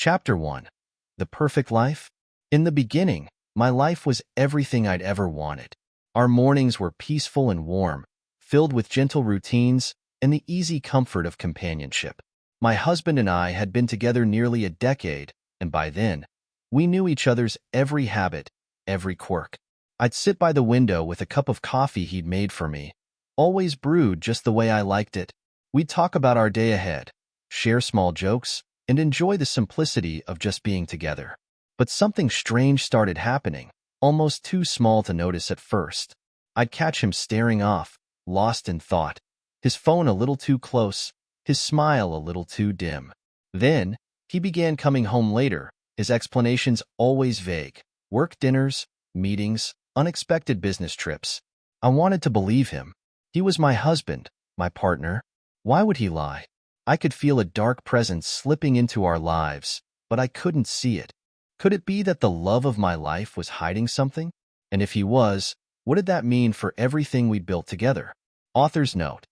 Chapter 1. The Perfect Life. In the beginning, my life was everything I'd ever wanted. Our mornings were peaceful and warm, filled with gentle routines and the easy comfort of companionship. My husband and I had been together nearly a decade, and by then, we knew each other's every habit, every quirk. I'd sit by the window with a cup of coffee he'd made for me, always brewed just the way I liked it. We'd talk about our day ahead, share small jokes, and enjoy the simplicity of just being together. But something strange started happening, almost too small to notice at first. I'd catch him staring off, lost in thought, his phone a little too close, his smile a little too dim. Then, he began coming home later, his explanations always vague. Work dinners, meetings, unexpected business trips. I wanted to believe him. He was my husband, my partner. Why would he lie? I could feel a dark presence slipping into our lives, but I couldn't see it. Could it be that the love of my life was hiding something? And if he was, what did that mean for everything we'd built together? Author's note.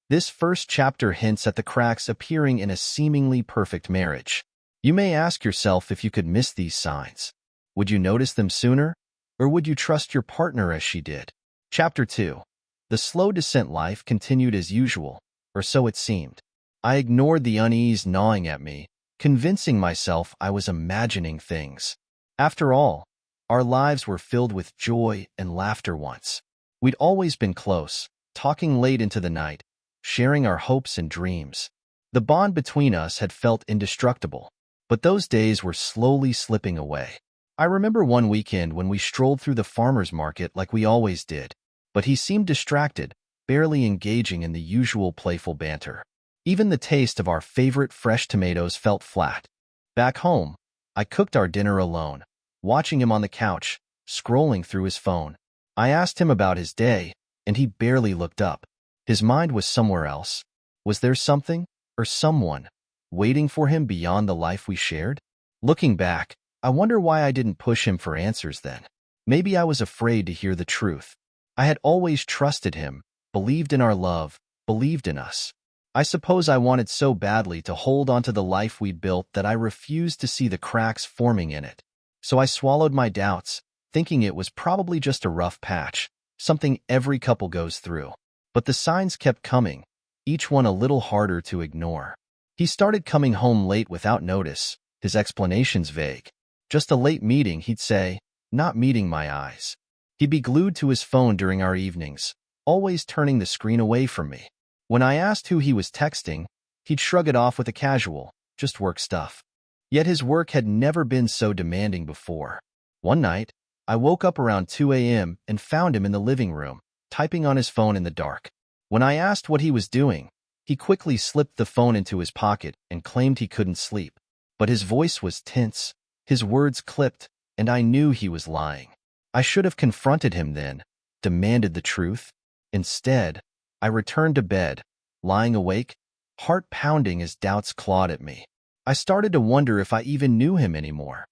This first chapter hints at the cracks appearing in a seemingly perfect marriage. You may ask yourself if you could miss these signs. Would you notice them sooner? Or would you trust your partner as she did? Chapter 2. The slow descent. Life continued as usual, or so it seemed. I ignored the unease gnawing at me, convincing myself I was imagining things. After all, our lives were filled with joy and laughter once. We'd always been close, talking late into the night, sharing our hopes and dreams. The bond between us had felt indestructible, but those days were slowly slipping away. I remember one weekend when we strolled through the farmer's market like we always did, but he seemed distracted, barely engaging in the usual playful banter. Even the taste of our favorite fresh tomatoes felt flat. Back home, I cooked our dinner alone, watching him on the couch, scrolling through his phone. I asked him about his day, and he barely looked up. His mind was somewhere else. Was there something, or someone, waiting for him beyond the life we shared? Looking back, I wonder why I didn't push him for answers then. Maybe I was afraid to hear the truth. I had always trusted him, believed in our love, believed in us. I suppose I wanted so badly to hold onto the life we'd built that I refused to see the cracks forming in it. So I swallowed my doubts, thinking it was probably just a rough patch, something every couple goes through. But the signs kept coming, each one a little harder to ignore. He started coming home late without notice, his explanations vague. Just a late meeting, he'd say, not meeting my eyes. He'd be glued to his phone during our evenings, always turning the screen away from me. When I asked who he was texting, he'd shrug it off with a casual, just work stuff. Yet his work had never been so demanding before. One night, I woke up around 2 a.m. and found him in the living room, typing on his phone in the dark. When I asked what he was doing, he quickly slipped the phone into his pocket and claimed he couldn't sleep. But his voice was tense, his words clipped, and I knew he was lying. I should have confronted him then, demanded the truth. Instead, I returned to bed, lying awake, heart pounding as doubts clawed at me. I started to wonder if I even knew him anymore.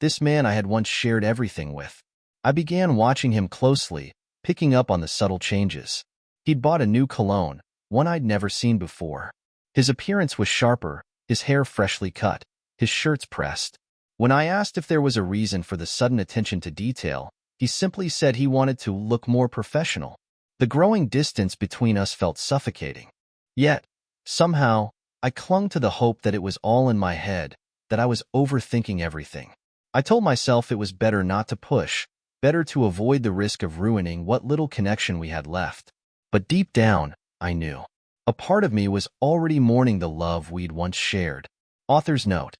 This man I had once shared everything with. I began watching him closely, picking up on the subtle changes. He'd bought a new cologne, one I'd never seen before. His appearance was sharper, his hair freshly cut, his shirts pressed. When I asked if there was a reason for the sudden attention to detail, he simply said he wanted to look more professional. The growing distance between us felt suffocating. Yet, somehow, I clung to the hope that it was all in my head, that I was overthinking everything. I told myself it was better not to push, better to avoid the risk of ruining what little connection we had left. But deep down, I knew. A part of me was already mourning the love we'd once shared. Author's note.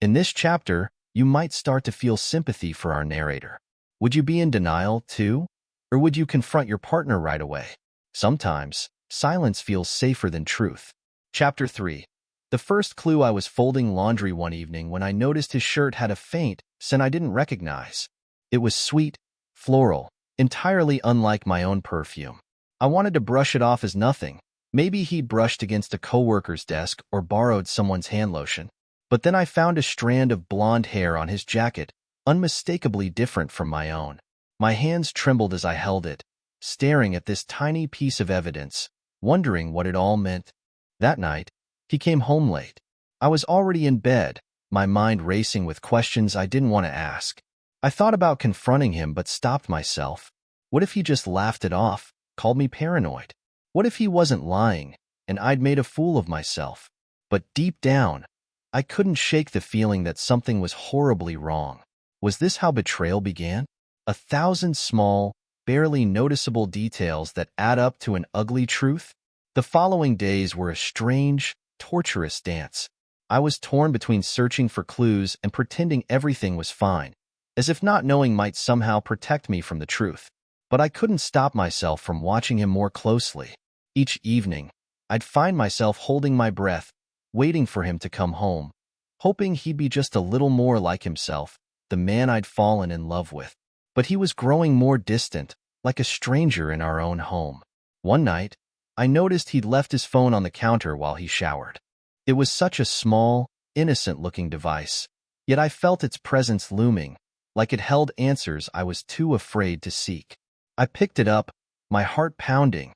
In this chapter, you might start to feel sympathy for our narrator. Would you be in denial, too? Or would you confront your partner right away? Sometimes, silence feels safer than truth. Chapter 3. The first clue. I was folding laundry one evening when I noticed his shirt had a faint scent I didn't recognize. It was sweet, floral, entirely unlike my own perfume. I wanted to brush it off as nothing. Maybe he'd brushed against a coworker's desk or borrowed someone's hand lotion. But then I found a strand of blonde hair on his jacket, unmistakably different from my own. My hands trembled as I held it, staring at this tiny piece of evidence, wondering what it all meant. That night, he came home late. I was already in bed, my mind racing with questions I didn't want to ask. I thought about confronting him but stopped myself. What if he just laughed it off, called me paranoid? What if he wasn't lying, and I'd made a fool of myself? But deep down, I couldn't shake the feeling that something was horribly wrong. Was this how betrayal began? 1,000 small, barely noticeable details that add up to an ugly truth? The following days were a strange, torturous dance. I was torn between searching for clues and pretending everything was fine, as if not knowing might somehow protect me from the truth. But I couldn't stop myself from watching him more closely. Each evening, I'd find myself holding my breath, waiting for him to come home, hoping he'd be just a little more like himself, the man I'd fallen in love with. But he was growing more distant, like a stranger in our own home. One night, I noticed he'd left his phone on the counter while he showered. It was such a small, innocent-looking device, yet I felt its presence looming, like it held answers I was too afraid to seek. I picked it up, my heart pounding,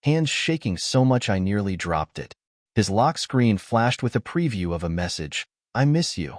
hands shaking so much I nearly dropped it. His lock screen flashed with a preview of a message, "I miss you."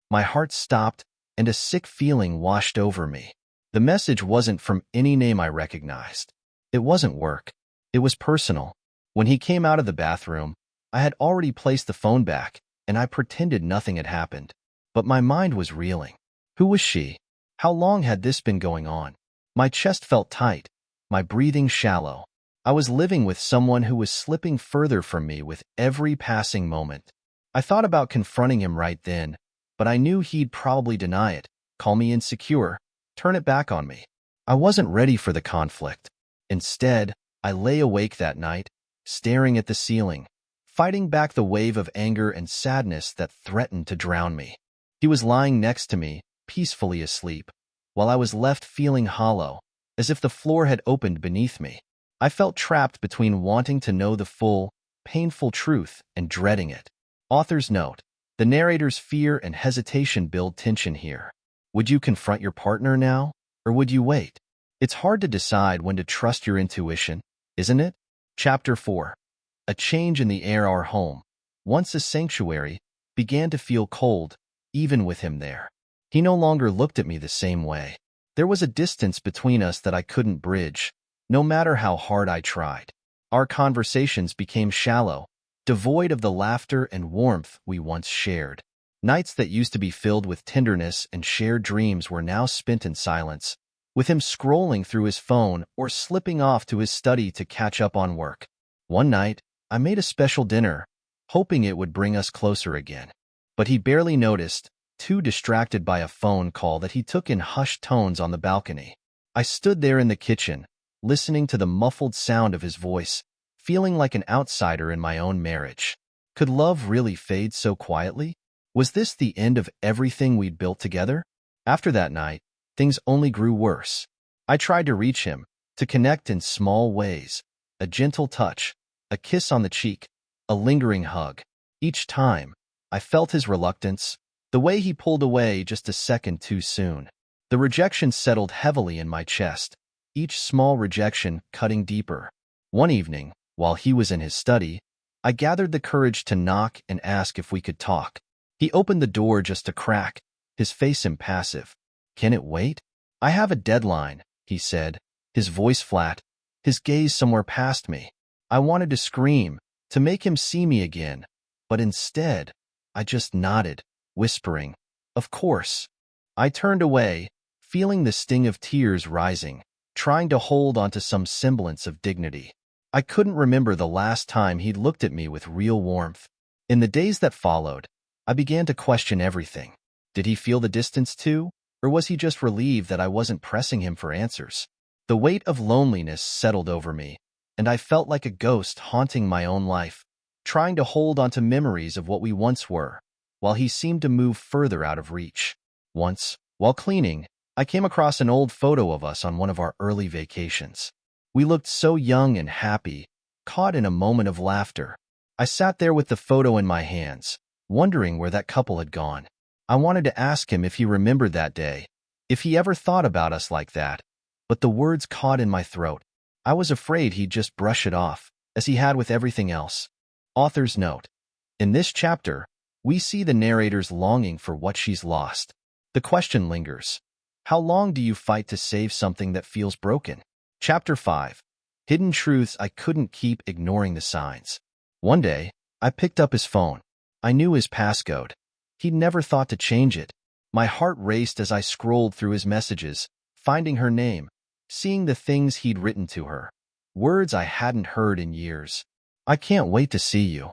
My heart stopped, and a sick feeling washed over me. The message wasn't from any name I recognized. It wasn't work. It was personal. When he came out of the bathroom, I had already placed the phone back, and I pretended nothing had happened. But my mind was reeling. Who was she? How long had this been going on? My chest felt tight, my breathing shallow. I was living with someone who was slipping further from me with every passing moment. I thought about confronting him right then, but I knew he'd probably deny it, call me insecure, turn it back on me. I wasn't ready for the conflict. Instead, I lay awake that night, staring at the ceiling, fighting back the wave of anger and sadness that threatened to drown me. He was lying next to me, peacefully asleep, while I was left feeling hollow, as if the floor had opened beneath me. I felt trapped between wanting to know the full, painful truth and dreading it. Author's note: the narrator's fear and hesitation build tension here. Would you confront your partner now, or would you wait? It's hard to decide when to trust your intuition, isn't it? Chapter 4. A change in the air. Our home, once a sanctuary, began to feel cold, even with him there. He no longer looked at me the same way. There was a distance between us that I couldn't bridge, no matter how hard I tried. Our conversations became shallow, devoid of the laughter and warmth we once shared. Nights that used to be filled with tenderness and shared dreams were now spent in silence, with him scrolling through his phone or slipping off to his study to catch up on work. One night, I made a special dinner, hoping it would bring us closer again. But he barely noticed, too distracted by a phone call that he took in hushed tones on the balcony. I stood there in the kitchen, listening to the muffled sound of his voice, feeling like an outsider in my own marriage. Could love really fade so quietly? Was this the end of everything we'd built together? After that night, things only grew worse. I tried to reach him, to connect in small ways, a gentle touch, a kiss on the cheek, a lingering hug. Each time, I felt his reluctance, the way he pulled away just a second too soon. The rejection settled heavily in my chest, each small rejection cutting deeper. One evening, while he was in his study, I gathered the courage to knock and ask if we could talk. He opened the door just a crack, his face impassive. "Can it wait?" "I have a deadline," he said, his voice flat, his gaze somewhere past me. I wanted to scream, to make him see me again, but instead, I just nodded, whispering, "Of course." I turned away, feeling the sting of tears rising, trying to hold onto some semblance of dignity. I couldn't remember the last time he'd looked at me with real warmth. In the days that followed, I began to question everything. Did he feel the distance too, or was he just relieved that I wasn't pressing him for answers? The weight of loneliness settled over me, and I felt like a ghost haunting my own life, trying to hold onto memories of what we once were, while he seemed to move further out of reach. Once, while cleaning, I came across an old photo of us on one of our early vacations. We looked so young and happy, caught in a moment of laughter. I sat there with the photo in my hands, wondering where that couple had gone. I wanted to ask him if he remembered that day, if he ever thought about us like that, but the words caught in my throat. I was afraid he'd just brush it off, as he had with everything else. Author's note: in this chapter, We see the narrator's longing for what she's lost. The question lingers. How long do you fight to save something that feels broken? Chapter 5. Hidden Truths I Couldn't Keep Ignoring the Signs. One day, I picked up his phone. I knew his passcode. He'd never thought to change it. My heart raced as I scrolled through his messages, finding her name, seeing the things he'd written to her. Words I hadn't heard in years. I can't wait to see you.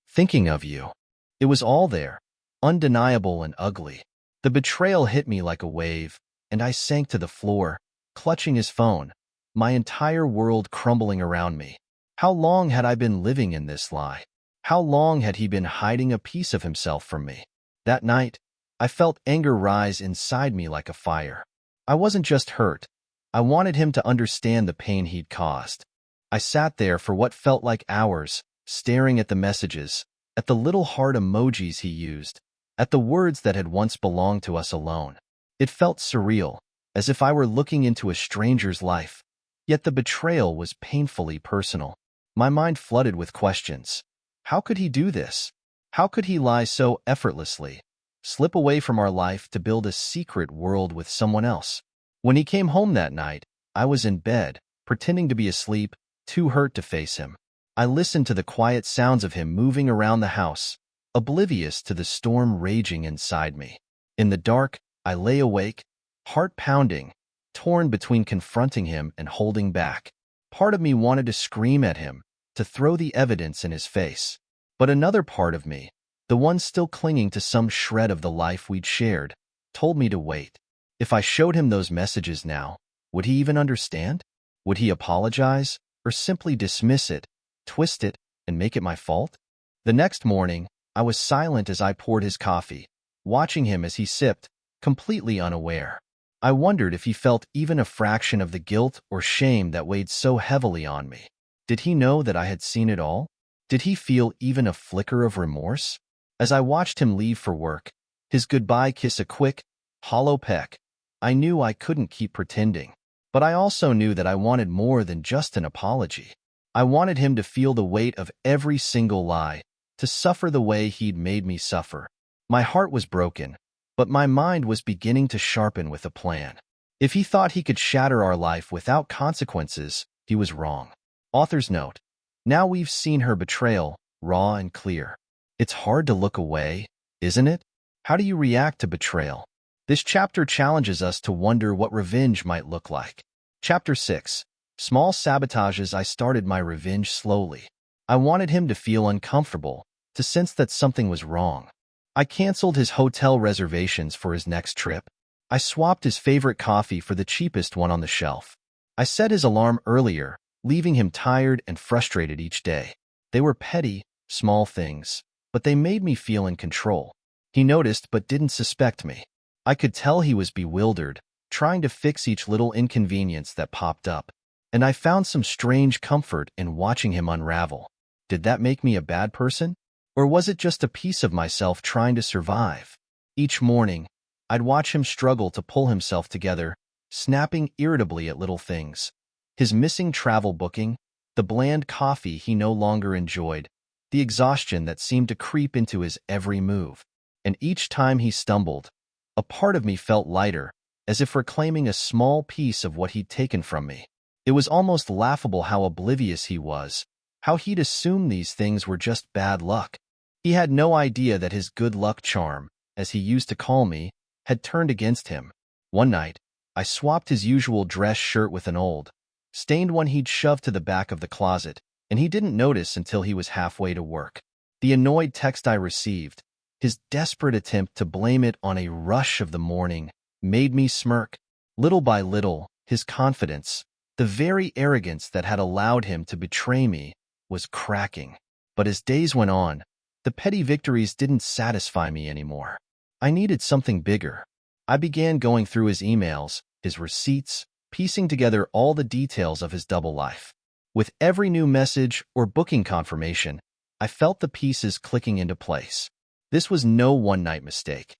Thinking of you. It was all there, undeniable and ugly. The betrayal hit me like a wave, and I sank to the floor, clutching his phone, my entire world crumbling around me. How long had I been living in this lie? How long had he been hiding a piece of himself from me? That night, I felt anger rise inside me like a fire. I wasn't just hurt. I wanted him to understand the pain he'd caused. I sat there for what felt like hours, staring at the messages, at the little heart emojis he used, at the words that had once belonged to us alone. It felt surreal, as if I were looking into a stranger's life. Yet the betrayal was painfully personal. My mind flooded with questions. How could he do this? How could he lie so effortlessly, slip away from our life to build a secret world with someone else? When he came home that night, I was in bed, pretending to be asleep, too hurt to face him. I listened to the quiet sounds of him moving around the house, oblivious to the storm raging inside me. In the dark, I lay awake, heart pounding, torn between confronting him and holding back. Part of me wanted to scream at him, to throw the evidence in his face. But another part of me, the one still clinging to some shred of the life we'd shared, told me to wait. If I showed him those messages now, would he even understand? Would he apologize, or simply dismiss it, twist it, and make it my fault? The next morning, I was silent as I poured his coffee, watching him as he sipped, completely unaware. I wondered if he felt even a fraction of the guilt or shame that weighed so heavily on me. Did he know that I had seen it all? Did he feel even a flicker of remorse? As I watched him leave for work, his goodbye kiss a quick, hollow peck, I knew I couldn't keep pretending. But I also knew that I wanted more than just an apology. I wanted him to feel the weight of every single lie, to suffer the way he'd made me suffer. My heart was broken, but my mind was beginning to sharpen with a plan. If he thought he could shatter our life without consequences, he was wrong. Author's note. Now we've seen her betrayal, raw and clear. It's hard to look away, isn't it? How do you react to betrayal? This chapter challenges us to wonder what revenge might look like. Chapter 6. Small sabotages. I started my revenge slowly. I wanted him to feel uncomfortable, to sense that something was wrong. I canceled his hotel reservations for his next trip. I swapped his favorite coffee for the cheapest one on the shelf. I set his alarm earlier, leaving him tired and frustrated each day. They were petty, small things, but they made me feel in control. He noticed but didn't suspect me. I could tell he was bewildered, trying to fix each little inconvenience that popped up. And I found some strange comfort in watching him unravel. Did that make me a bad person? Or was it just a piece of myself trying to survive? Each morning, I'd watch him struggle to pull himself together, snapping irritably at little things. His missing travel booking, the bland coffee he no longer enjoyed, the exhaustion that seemed to creep into his every move. And each time he stumbled, a part of me felt lighter, as if reclaiming a small piece of what he'd taken from me. It was almost laughable how oblivious he was, how he'd assume these things were just bad luck. He had no idea that his good luck charm, as he used to call me, had turned against him. One night, I swapped his usual dress shirt with an old, stained one he'd shoved to the back of the closet, and he didn't notice until he was halfway to work. The annoyed text I received, his desperate attempt to blame it on a rush of the morning, made me smirk. Little by little, his confidence, the very arrogance that had allowed him to betray me, was cracking. But as days went on, the petty victories didn't satisfy me anymore. I needed something bigger. I began going through his emails, his receipts, piecing together all the details of his double life. With every new message or booking confirmation, I felt the pieces clicking into place. This was no one-night mistake.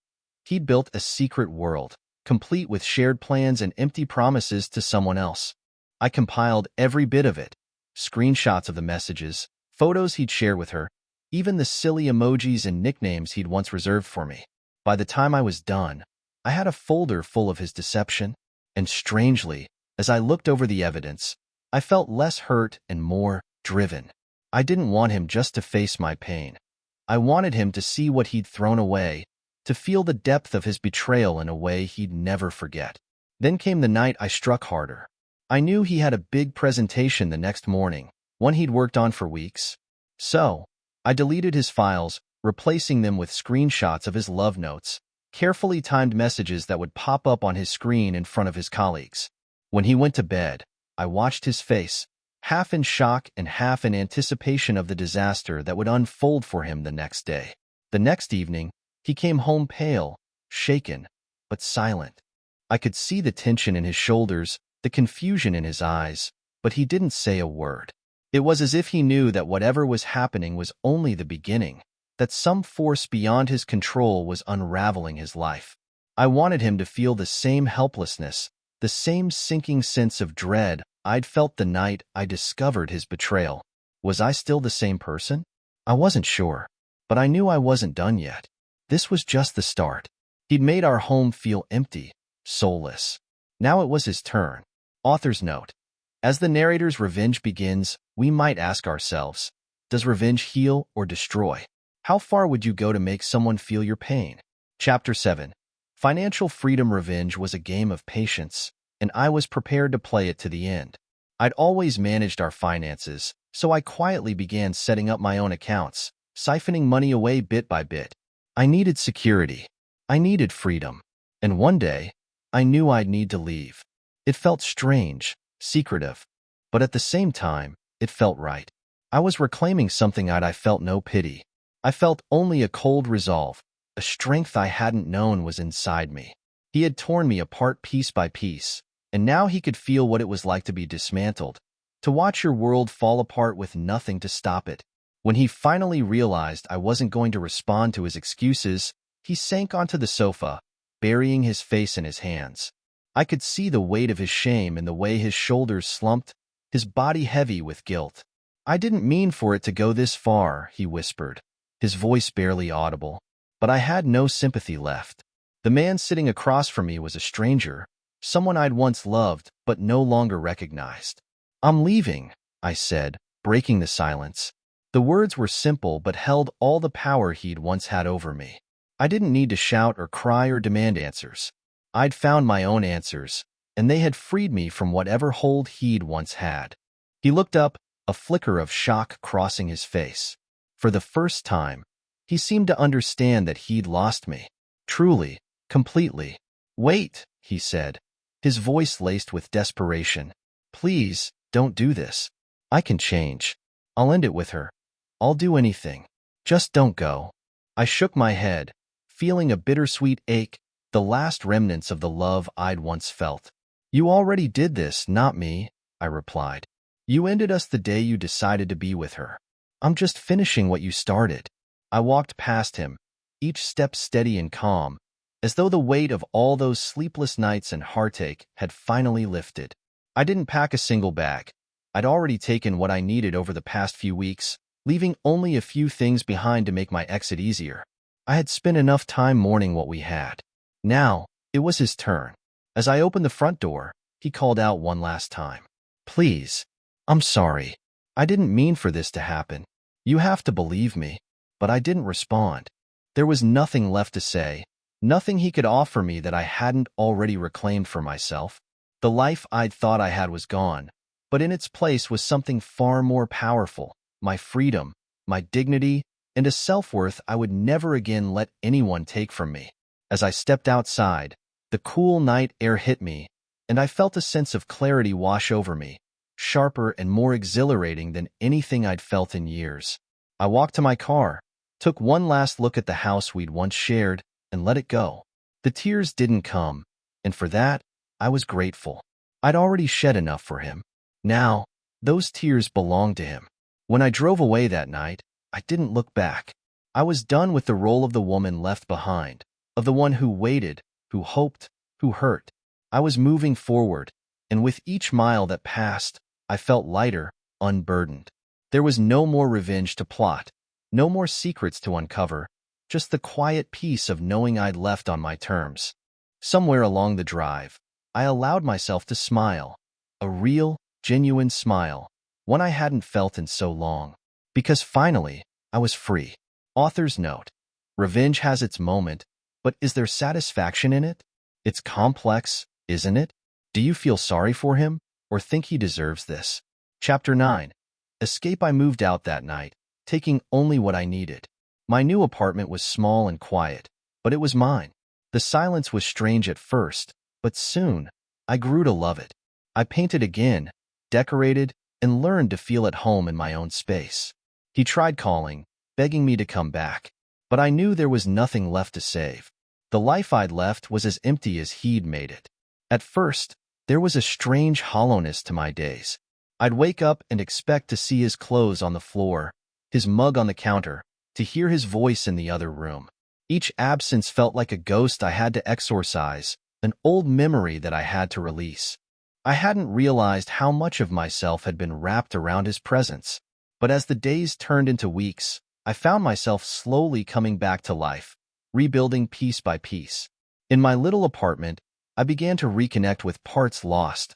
He'd built a secret world, complete with shared plans and empty promises to someone else. I compiled every bit of it, screenshots of the messages, photos he'd shared with her, even the silly emojis and nicknames he'd once reserved for me. By the time I was done, I had a folder full of his deception, and strangely, as I looked over the evidence, I felt less hurt and more driven. I didn't want him just to face my pain. I wanted him to see what he'd thrown away, to feel the depth of his betrayal in a way he'd never forget. Then came the night I struck harder. I knew he had a big presentation the next morning, one he'd worked on for weeks. So, I deleted his files, replacing them with screenshots of his love notes, carefully timed messages that would pop up on his screen in front of his colleagues. When he went to bed, I watched his face, half in shock and half in anticipation of the disaster that would unfold for him the next day. The next evening, he came home pale, shaken, but silent. I could see the tension in his shoulders, the confusion in his eyes, but he didn't say a word. It was as if he knew that whatever was happening was only the beginning, that some force beyond his control was unraveling his life. I wanted him to feel the same helplessness, the same sinking sense of dread I'd felt the night I discovered his betrayal. Was I still the same person? I wasn't sure, but I knew I wasn't done yet. This was just the start. He'd made our home feel empty, soulless. Now it was his turn. Author's note. As the narrator's revenge begins, we might ask ourselves, does revenge heal or destroy? How far would you go to make someone feel your pain? Chapter 7. Financial freedom. Revenge was a game of patience, and I was prepared to play it to the end. I'd always managed our finances, so I quietly began setting up my own accounts, siphoning money away bit by bit. I needed security. I needed freedom. And one day, I knew I'd need to leave. It felt strange, secretive, but at the same time, it felt right. I was reclaiming something I felt no pity. I felt only a cold resolve, a strength I hadn't known was inside me. He had torn me apart piece by piece, and now he could feel what it was like to be dismantled, to watch your world fall apart with nothing to stop it. When he finally realized I wasn't going to respond to his excuses, he sank onto the sofa, burying his face in his hands. I could see the weight of his shame in the way his shoulders slumped, his body heavy with guilt. I didn't mean for it to go this far, he whispered, his voice barely audible. But I had no sympathy left. The man sitting across from me was a stranger, someone I'd once loved but no longer recognized. I'm leaving, I said, breaking the silence. The words were simple but held all the power he'd once had over me. I didn't need to shout or cry or demand answers. I'd found my own answers, and they had freed me from whatever hold he'd once had. He looked up, a flicker of shock crossing his face. For the first time, he seemed to understand that he'd lost me. Truly, completely. Wait, he said, his voice laced with desperation. Please, don't do this. I can change. I'll end it with her. I'll do anything. Just don't go. I shook my head, feeling a bittersweet ache, the last remnants of the love I'd once felt. You already did this, not me, I replied. You ended us the day you decided to be with her. I'm just finishing what you started. I walked past him, each step steady and calm, as though the weight of all those sleepless nights and heartache had finally lifted. I didn't pack a single bag. I'd already taken what I needed over the past few weeks, leaving only a few things behind to make my exit easier. I had spent enough time mourning what we had. Now, it was his turn. As I opened the front door, he called out one last time. Please, I'm sorry. I didn't mean for this to happen. You have to believe me. But I didn't respond. There was nothing left to say, nothing he could offer me that I hadn't already reclaimed for myself. The life I'd thought I had was gone, but in its place was something far more powerful, my freedom, my dignity, and a self-worth I would never again let anyone take from me. As I stepped outside, the cool night air hit me, and I felt a sense of clarity wash over me, sharper and more exhilarating than anything I'd felt in years. I walked to my car, took one last look at the house we'd once shared, and let it go. The tears didn't come, and for that, I was grateful. I'd already shed enough for him. Now, those tears belonged to him. When I drove away that night, I didn't look back. I was done with the role of the woman left behind, of the one who waited, who hoped, who hurt. I was moving forward, and with each mile that passed, I felt lighter, unburdened. There was no more revenge to plot, No more secrets to uncover, just the quiet peace of knowing I'd left on my terms. Somewhere along the drive, I allowed myself to smile. A real, genuine smile, one I hadn't felt in so long. Because finally, I was free. Author's note. Revenge has its moment, but is there satisfaction in it? It's complex, isn't it? Do you feel sorry for him, or think he deserves this? Chapter 9. Escape. I moved out that night, taking only what I needed. My new apartment was small and quiet, but it was mine. The silence was strange at first, but soon, I grew to love it. I painted again, decorated, and learned to feel at home in my own space. He tried calling, begging me to come back, but I knew there was nothing left to save. The life I'd left was as empty as he'd made it. At first, there was a strange hollowness to my days. I'd wake up and expect to see his clothes on the floor, his mug on the counter, to hear his voice in the other room. Each absence felt like a ghost I had to exorcise, an old memory that I had to release. I hadn't realized how much of myself had been wrapped around his presence. But as the days turned into weeks, I found myself slowly coming back to life, rebuilding piece by piece. In my little apartment, I began to reconnect with parts lost.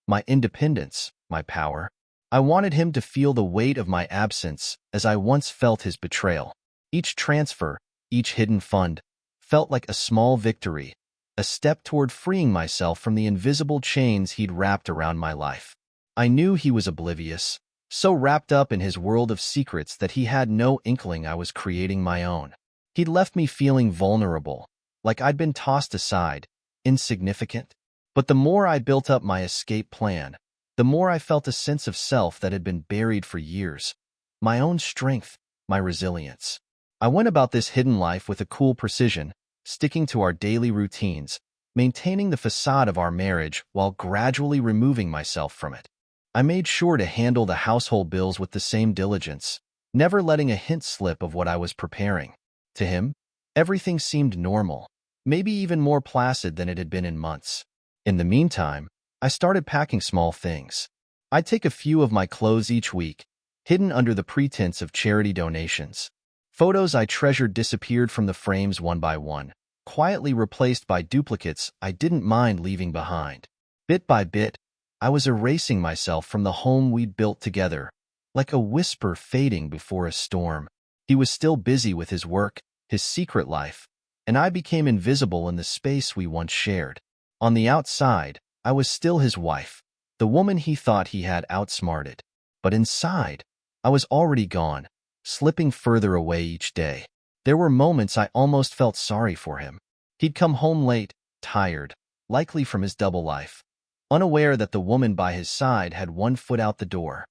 My independence, my power. I wanted him to feel the weight of my absence as I once felt his betrayal. Each transfer, each hidden fund, felt like a small victory, a step toward freeing myself from the invisible chains he'd wrapped around my life. I knew he was oblivious, so wrapped up in his world of secrets that he had no inkling I was creating my own. He'd left me feeling vulnerable, like I'd been tossed aside, insignificant. But the more I built up my escape plan, the more I felt a sense of self that had been buried for years. My own strength, my resilience. I went about this hidden life with a cool precision, sticking to our daily routines, maintaining the facade of our marriage while gradually removing myself from it. I made sure to handle the household bills with the same diligence, never letting a hint slip of what I was preparing. To him, everything seemed normal, maybe even more placid than it had been in months. In the meantime, I started packing small things. I'd take a few of my clothes each week, hidden under the pretense of charity donations. Photos I treasured disappeared from the frames one by one, quietly replaced by duplicates I didn't mind leaving behind. Bit by bit, I was erasing myself from the home we'd built together, like a whisper fading before a storm. He was still busy with his work, his secret life, and I became invisible in the space we once shared. On the outside, I was still his wife, the woman he thought he had outsmarted. But inside, I was already gone, slipping further away each day. There were moments I almost felt sorry for him. He'd come home late, tired, likely from his double life, unaware that the woman by his side had one foot out the door.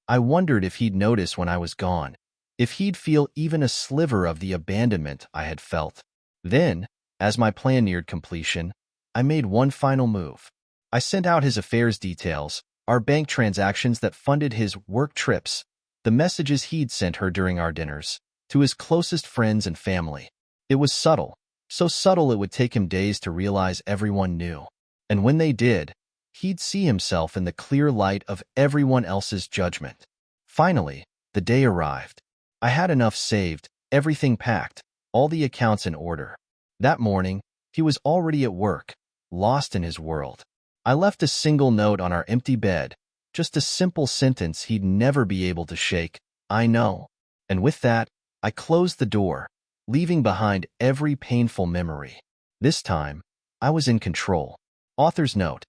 I wondered if he'd notice when I was gone, if he'd feel even a sliver of the abandonment I had felt. Then, as my plan neared completion, I made one final move. I sent out his affairs details, our bank transactions that funded his work trips, the messages he'd sent her during our dinners, to his closest friends and family. It was subtle, so subtle it would take him days to realize everyone knew. And when they did, he'd see himself in the clear light of everyone else's judgment. Finally, the day arrived. I had enough saved, everything packed, all the accounts in order. That morning, he was already at work, lost in his world. I left a single note on our empty bed, just a simple sentence he'd never be able to shake, "I know." And with that, I closed the door, leaving behind every painful memory. This time, I was in control. Author's note.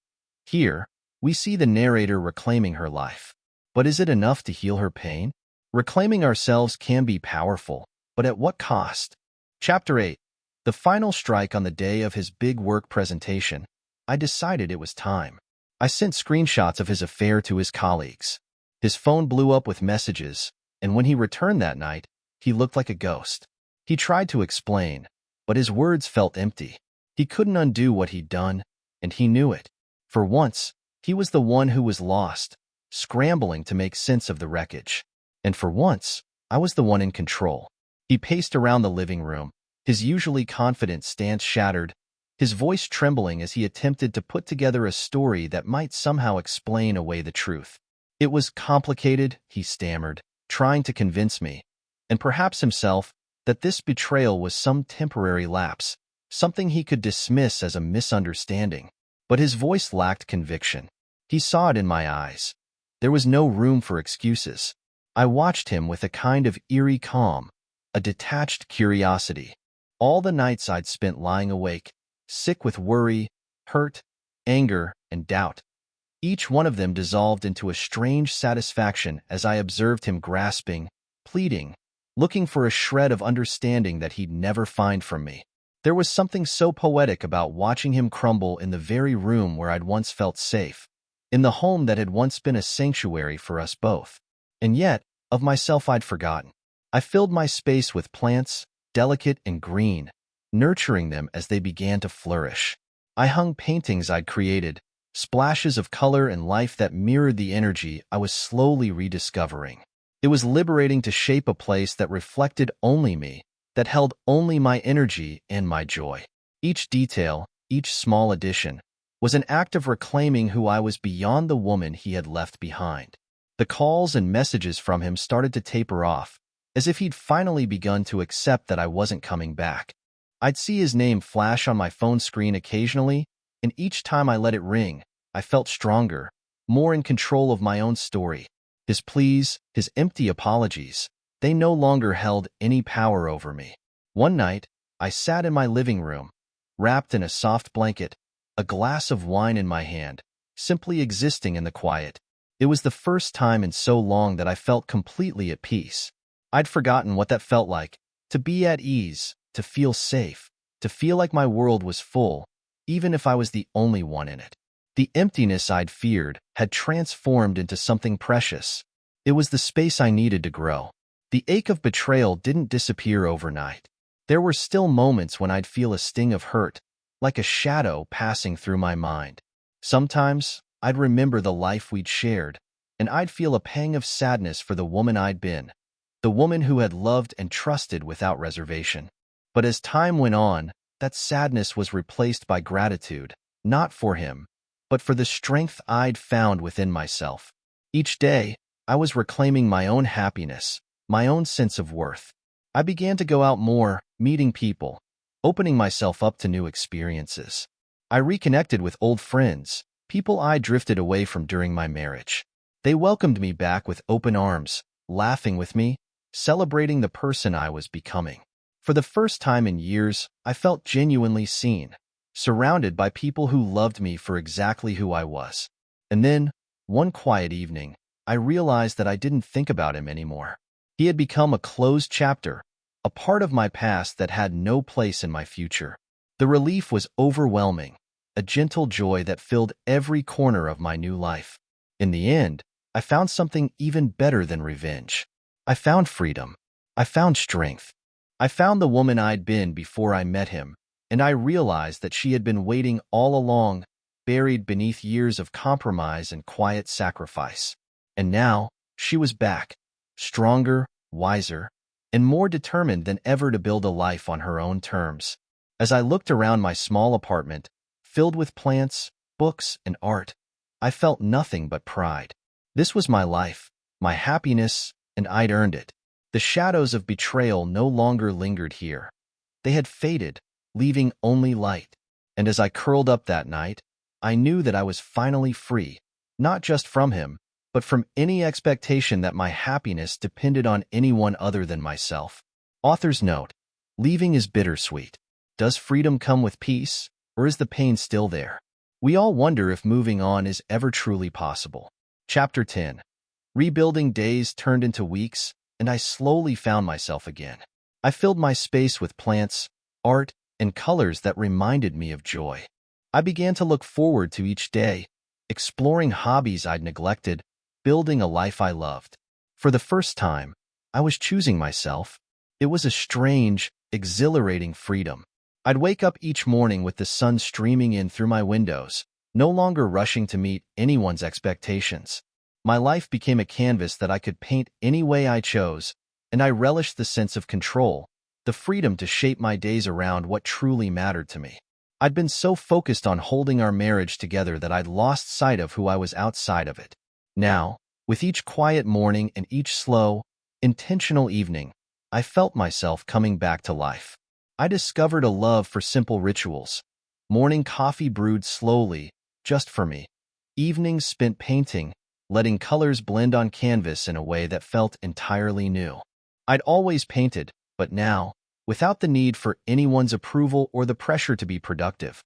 Here, we see the narrator reclaiming her life. But is it enough to heal her pain? Reclaiming ourselves can be powerful, but at what cost? Chapter 8. The final strike. On the day of his big work presentation, I decided it was time. I sent screenshots of his affair to his colleagues. His phone blew up with messages, and when he returned that night, he looked like a ghost. He tried to explain, but his words felt empty. He couldn't undo what he'd done, and he knew it. For once, he was the one who was lost, scrambling to make sense of the wreckage. And for once, I was the one in control. He paced around the living room, his usually confident stance shattered, his voice trembling as he attempted to put together a story that might somehow explain away the truth. "It was complicated," he stammered, trying to convince me. and perhaps himself, that this betrayal was some temporary lapse, something he could dismiss as a misunderstanding. But his voice lacked conviction. He saw it in my eyes. There was no room for excuses. I watched him with a kind of eerie calm, a detached curiosity. All the nights I'd spent lying awake, sick with worry, hurt, anger, and doubt. Each one of them dissolved into a strange satisfaction as I observed him grasping, pleading, looking for a shred of understanding that he'd never find from me. There was something so poetic about watching him crumble in the very room where I'd once felt safe, in the home that had once been a sanctuary for us both. And yet, of myself I'd forgotten. I filled my space with plants, delicate and green, nurturing them as they began to flourish. I hung paintings I'd created, splashes of color and life that mirrored the energy I was slowly rediscovering. It was liberating to shape a place that reflected only me, that held only my energy and my joy. Each detail, each small addition, was an act of reclaiming who I was beyond the woman he had left behind. The calls and messages from him started to taper off, as if he'd finally begun to accept that I wasn't coming back. I'd see his name flash on my phone screen occasionally, and each time I let it ring, I felt stronger, more in control of my own story. His pleas, his empty apologies, they no longer held any power over me. One night, I sat in my living room, wrapped in a soft blanket, a glass of wine in my hand, simply existing in the quiet. It was the first time in so long that I felt completely at peace. I'd forgotten what that felt like, to be at ease, to feel safe, to feel like my world was full, even if I was the only one in it. The emptiness I'd feared had transformed into something precious. It was the space I needed to grow. The ache of betrayal didn't disappear overnight. There were still moments when I'd feel a sting of hurt, like a shadow passing through my mind. Sometimes, I'd remember the life we'd shared, and I'd feel a pang of sadness for the woman I'd been, the woman who had loved and trusted without reservation. But as time went on, that sadness was replaced by gratitude, not for him, but for the strength I'd found within myself. Each day, I was reclaiming my own happiness, my own sense of worth. I began to go out more, meeting people, opening myself up to new experiences. I reconnected with old friends, people I drifted away from during my marriage. They welcomed me back with open arms, laughing with me, celebrating the person I was becoming. For the first time in years, I felt genuinely seen, surrounded by people who loved me for exactly who I was. And then, one quiet evening, I realized that I didn't think about him anymore. He had become a closed chapter, a part of my past that had no place in my future. The relief was overwhelming, a gentle joy that filled every corner of my new life. In the end, I found something even better than revenge. I found freedom. I found strength. I found the woman I'd been before I met him, and I realized that she had been waiting all along, buried beneath years of compromise and quiet sacrifice. And now, she was back, stronger, wiser, and more determined than ever to build a life on her own terms. As I looked around my small apartment, filled with plants, books, and art, I felt nothing but pride. This was my life, my happiness, and I'd earned it. The shadows of betrayal no longer lingered here. They had faded, leaving only light. And as I curled up that night, I knew that I was finally free, not just from him, but from any expectation that my happiness depended on anyone other than myself. Author's note: leaving is bittersweet. Does freedom come with peace, or is the pain still there? We all wonder if moving on is ever truly possible. Chapter 10. Rebuilding days turned into weeks, and I slowly found myself again. I filled my space with plants, art, and colors that reminded me of joy. I began to look forward to each day, exploring hobbies I'd neglected, building a life I loved. For the first time, I was choosing myself. It was a strange, exhilarating freedom. I'd wake up each morning with the sun streaming in through my windows, no longer rushing to meet anyone's expectations. My life became a canvas that I could paint any way I chose, and I relished the sense of control, the freedom to shape my days around what truly mattered to me. I'd been so focused on holding our marriage together that I'd lost sight of who I was outside of it. Now, with each quiet morning and each slow, intentional evening, I felt myself coming back to life. I discovered a love for simple rituals. Morning coffee brewed slowly, just for me. Evenings spent painting, letting colors blend on canvas in a way that felt entirely new. I'd always painted, but now, without the need for anyone's approval or the pressure to be productive,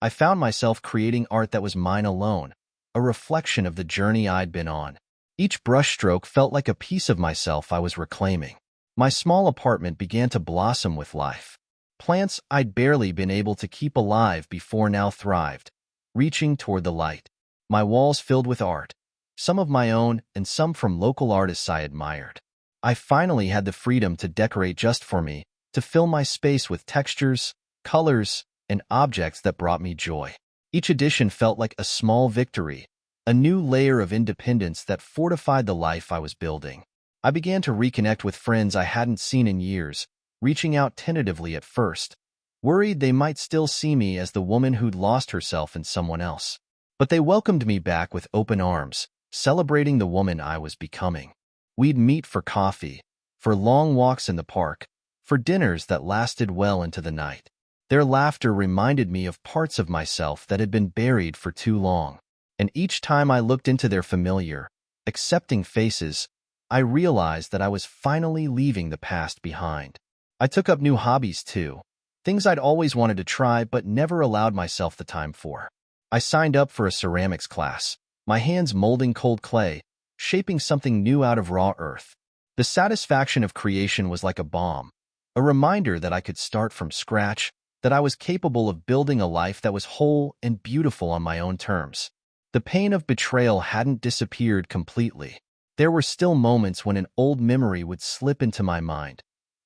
I found myself creating art that was mine alone, a reflection of the journey I'd been on. Each brushstroke felt like a piece of myself I was reclaiming. My small apartment began to blossom with life. Plants I'd barely been able to keep alive before now thrived, reaching toward the light. My walls filled with art, some of my own and some from local artists I admired. I finally had the freedom to decorate just for me, to fill my space with textures, colors, and objects that brought me joy. Each addition felt like a small victory, a new layer of independence that fortified the life I was building. I began to reconnect with friends I hadn't seen in years, reaching out tentatively at first, worried they might still see me as the woman who'd lost herself in someone else. But they welcomed me back with open arms, celebrating the woman I was becoming. We'd meet for coffee, for long walks in the park, for dinners that lasted well into the night. Their laughter reminded me of parts of myself that had been buried for too long. And each time I looked into their familiar, accepting faces, I realized that I was finally leaving the past behind. I took up new hobbies too, things I'd always wanted to try but never allowed myself the time for. I signed up for a ceramics class, my hands molding cold clay, shaping something new out of raw earth. The satisfaction of creation was like a balm, a reminder that I could start from scratch, that I was capable of building a life that was whole and beautiful on my own terms. The pain of betrayal hadn't disappeared completely. There were still moments when an old memory would slip into my mind.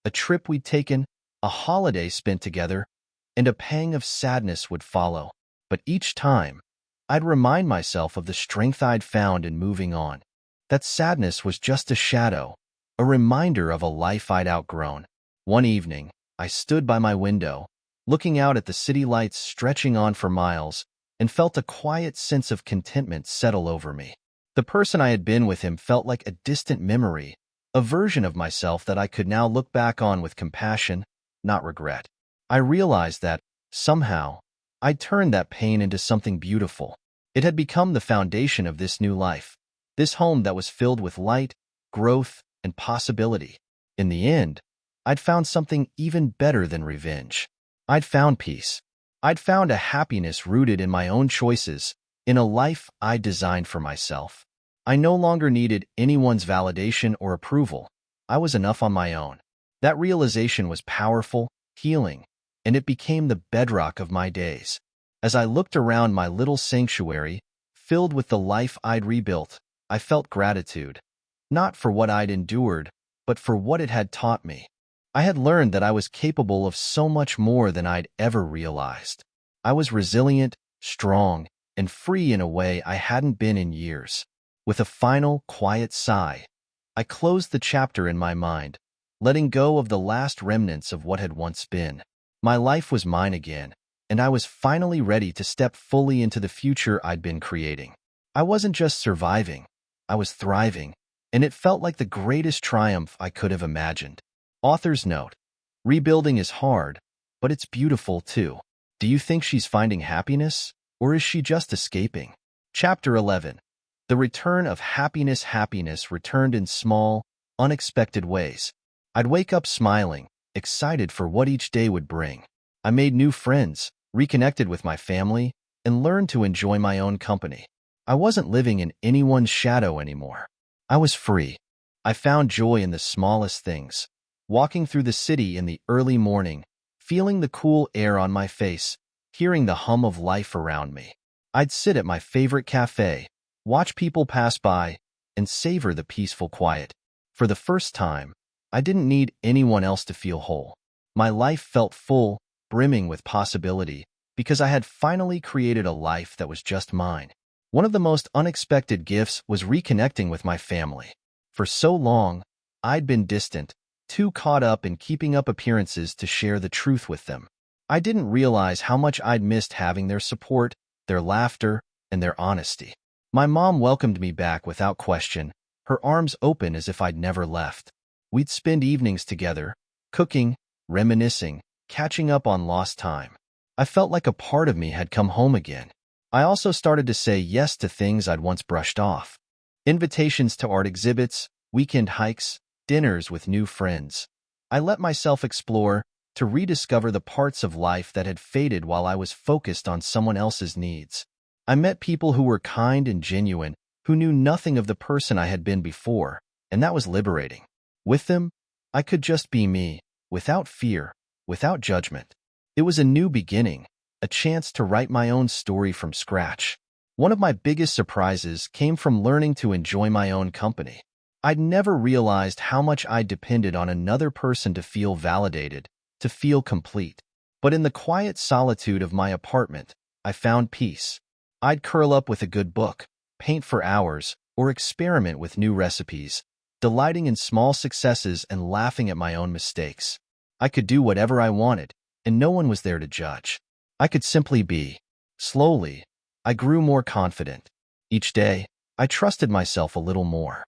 A trip we'd taken, a holiday spent together, and a pang of sadness would follow. But each time, I'd remind myself of the strength I'd found in moving on. That sadness was just a shadow, a reminder of a life I'd outgrown. One evening, I stood by my window, looking out at the city lights stretching on for miles, and felt a quiet sense of contentment settle over me. The person I had been with him felt like a distant memory, a version of myself that I could now look back on with compassion, not regret. I realized that, somehow, I'd turned that pain into something beautiful. It had become the foundation of this new life, this home that was filled with light, growth, and possibility. In the end, I'd found something even better than revenge. I'd found peace. I'd found a happiness rooted in my own choices, in a life I designed for myself. I no longer needed anyone's validation or approval. I was enough on my own. That realization was powerful, healing, and it became the bedrock of my days. As I looked around my little sanctuary, filled with the life I'd rebuilt, I felt gratitude, not for what I'd endured, but for what it had taught me. I had learned that I was capable of so much more than I'd ever realized. I was resilient, strong, and free in a way I hadn't been in years. With a final, quiet sigh, I closed the chapter in my mind, letting go of the last remnants of what had once been. My life was mine again, and I was finally ready to step fully into the future I'd been creating. I wasn't just surviving, I was thriving, and it felt like the greatest triumph I could have imagined. Author's note: rebuilding is hard, but it's beautiful too. Do you think she's finding happiness, or is she just escaping? Chapter 11. The return of happiness. Happiness returned in small, unexpected ways. I'd wake up smiling, excited for what each day would bring. I made new friends, reconnected with my family, and learned to enjoy my own company. I wasn't living in anyone's shadow anymore. I was free. I found joy in the smallest things. Walking through the city in the early morning, feeling the cool air on my face, hearing the hum of life around me. I'd sit at my favorite cafe, watch people pass by, and savor the peaceful quiet. For the first time, I didn't need anyone else to feel whole. My life felt full, brimming with possibility, because I had finally created a life that was just mine. One of the most unexpected gifts was reconnecting with my family. For so long, I'd been distant, too caught up in keeping up appearances to share the truth with them. I didn't realize how much I'd missed having their support, their laughter, and their honesty. My mom welcomed me back without question, her arms open as if I'd never left. We'd spend evenings together, cooking, reminiscing, catching up on lost time. I felt like a part of me had come home again. I also started to say yes to things I'd once brushed off. Invitations to art exhibits, weekend hikes, dinners with new friends. I let myself explore, to rediscover the parts of life that had faded while I was focused on someone else's needs. I met people who were kind and genuine, who knew nothing of the person I had been before, and that was liberating. With them, I could just be me, without fear, without judgment. It was a new beginning, a chance to write my own story from scratch. One of my biggest surprises came from learning to enjoy my own company. I'd never realized how much I depended on another person to feel validated, to feel complete. But in the quiet solitude of my apartment, I found peace. I'd curl up with a good book, paint for hours, or experiment with new recipes, delighting in small successes and laughing at my own mistakes. I could do whatever I wanted, and no one was there to judge. I could simply be. Slowly, I grew more confident. Each day, I trusted myself a little more.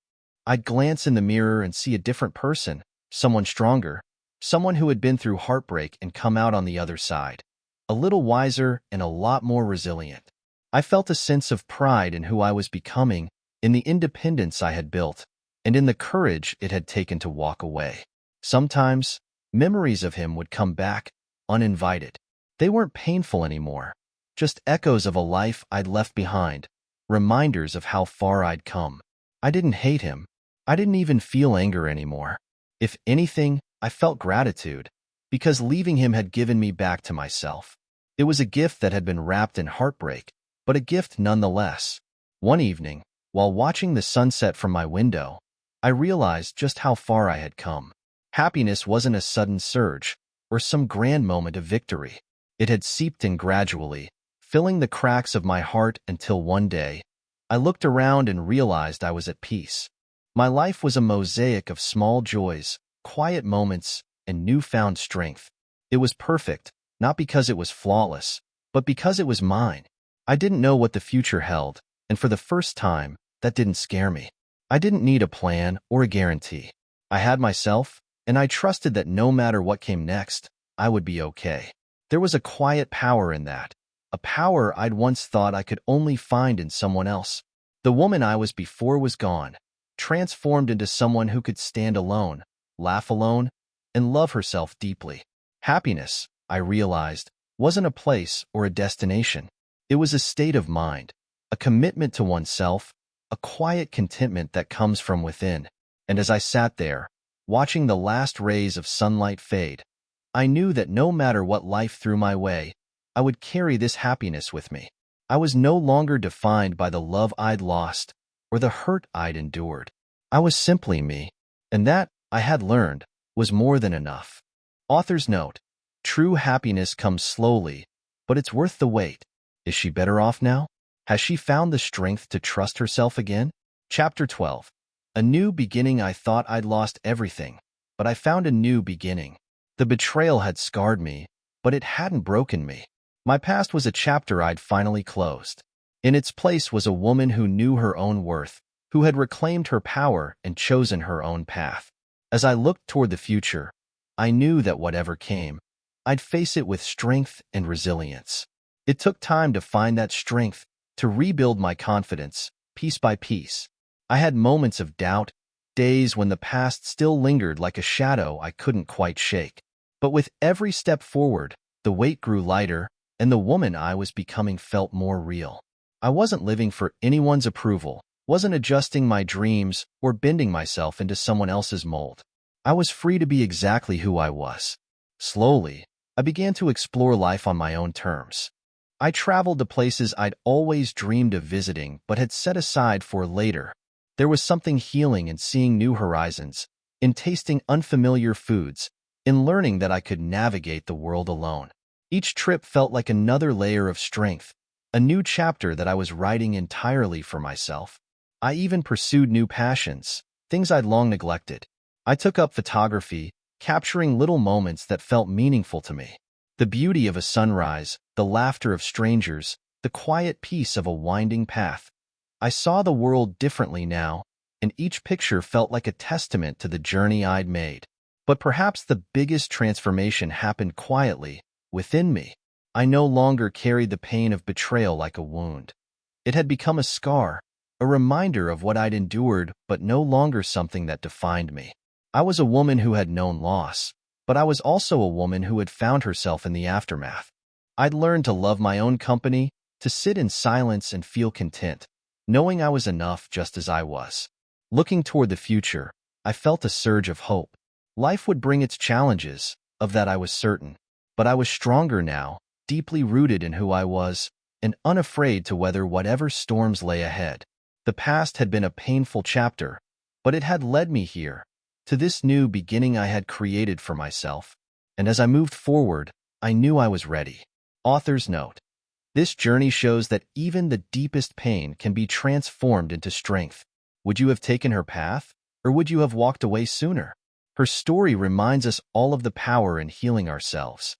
I'd glance in the mirror and see a different person, someone stronger, someone who had been through heartbreak and come out on the other side. A little wiser and a lot more resilient. I felt a sense of pride in who I was becoming, in the independence I had built, and in the courage it had taken to walk away. Sometimes, memories of him would come back, uninvited. They weren't painful anymore, just echoes of a life I'd left behind, reminders of how far I'd come. I didn't hate him. I didn't even feel anger anymore. If anything, I felt gratitude, because leaving him had given me back to myself. It was a gift that had been wrapped in heartbreak, but a gift nonetheless. One evening, while watching the sunset from my window, I realized just how far I had come. Happiness wasn't a sudden surge, or some grand moment of victory. It had seeped in gradually, filling the cracks of my heart until one day, I looked around and realized I was at peace. My life was a mosaic of small joys, quiet moments, and newfound strength. It was perfect, not because it was flawless, but because it was mine. I didn't know what the future held, and for the first time, that didn't scare me. I didn't need a plan or a guarantee. I had myself, and I trusted that no matter what came next, I would be okay. There was a quiet power in that, a power I'd once thought I could only find in someone else. The woman I was before was gone, transformed into someone who could stand alone, laugh alone, and love herself deeply. Happiness, I realized, wasn't a place or a destination. It was a state of mind, a commitment to oneself, a quiet contentment that comes from within. And as I sat there, watching the last rays of sunlight fade, I knew that no matter what life threw my way, I would carry this happiness with me. I was no longer defined by the love I'd lost or the hurt I'd endured. I was simply me, and that, I had learned, was more than enough. Author's note: true happiness comes slowly, but it's worth the wait. Is she better off now? Has she found the strength to trust herself again? Chapter 12. A new beginning. I thought I'd lost everything, but I found a new beginning. The betrayal had scarred me, but it hadn't broken me. My past was a chapter I'd finally closed. In its place was a woman who knew her own worth, who had reclaimed her power and chosen her own path. As I looked toward the future, I knew that whatever came, I'd face it with strength and resilience. It took time to find that strength, to rebuild my confidence, piece by piece. I had moments of doubt, days when the past still lingered like a shadow I couldn't quite shake. But with every step forward, the weight grew lighter, and the woman I was becoming felt more real. I wasn't living for anyone's approval, wasn't adjusting my dreams or bending myself into someone else's mold. I was free to be exactly who I was. Slowly, I began to explore life on my own terms. I traveled to places I'd always dreamed of visiting but had set aside for later. There was something healing in seeing new horizons, in tasting unfamiliar foods, in learning that I could navigate the world alone. Each trip felt like another layer of strength, a new chapter that I was writing entirely for myself. I even pursued new passions, things I'd long neglected. I took up photography, capturing little moments that felt meaningful to me. The beauty of a sunrise, the laughter of strangers, the quiet peace of a winding path. I saw the world differently now, and each picture felt like a testament to the journey I'd made. But perhaps the biggest transformation happened quietly, within me. I no longer carried the pain of betrayal like a wound. It had become a scar, a reminder of what I'd endured, but no longer something that defined me. I was a woman who had known loss, but I was also a woman who had found herself in the aftermath. I'd learned to love my own company, to sit in silence and feel content, knowing I was enough just as I was. Looking toward the future, I felt a surge of hope. Life would bring its challenges, of that I was certain, but I was stronger now, deeply rooted in who I was, and unafraid to weather whatever storms lay ahead. The past had been a painful chapter, but it had led me here, to this new beginning I had created for myself. And as I moved forward, I knew I was ready. Author's note: this journey shows that even the deepest pain can be transformed into strength. Would you have taken her path, or would you have walked away sooner? Her story reminds us all of the power in healing ourselves.